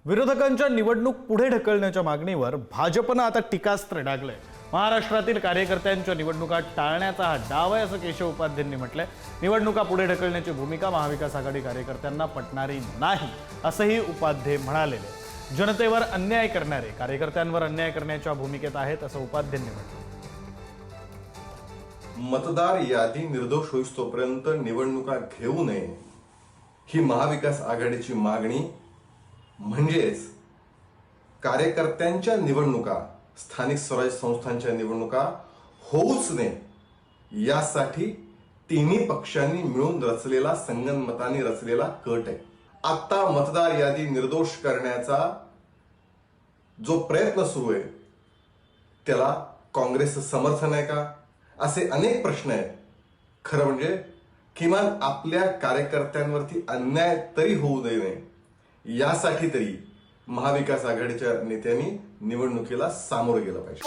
विरोधकांच्या निवडणूक पुढे ढकलण्याच्या मागणीवर भाजपनं आता टीकास्त्र डागलंय। महाराष्ट्रातील कार्यकर्त्यांच्या निवडणुका टाळण्याचा हा डाव आहे असं केशव उपाध्यांनी म्हटलंय। निवडणुका पुढे ढकलण्याची भूमिका महाविकास आघाडी कार्यकर्त्यांना पटणारी नाही असंही उपाध्ये म्हणाले। जनतेवर अन्याय करणारे कार्यकर्त्यांवर अन्याय करण्याच्या भूमिकेत आहेत असं उपाध्यांनी म्हटलं। मतदार यादी निर्दोष होईस्तोपर्यंत निवडणुका घेऊ नये ही महाविकास आघाडीची मागणी, म्हणजेच कार्यकर्त्यांच्या निवडणुका, स्थानिक स्वराज्य संस्थांच्या निवडणुका होऊच नये यासाठी तिन्ही पक्षांनी मिळून रचलेला, संगनमताने रचलेला कट आहे। आता मतदार यादी निर्दोष करण्याचा जो प्रयत्न सुरू आहे त्याला काँग्रेसचं समर्थन आहे का, असे अनेक प्रश्न आहेत। खरं म्हणजे किमान आपल्या कार्यकर्त्यांवरती अन्याय तरी होऊ नये यासाठी तरी महाविकास आघाडीच्या नेत्यांनी निवडणुकीला सामोरं गेलं पाहिजे।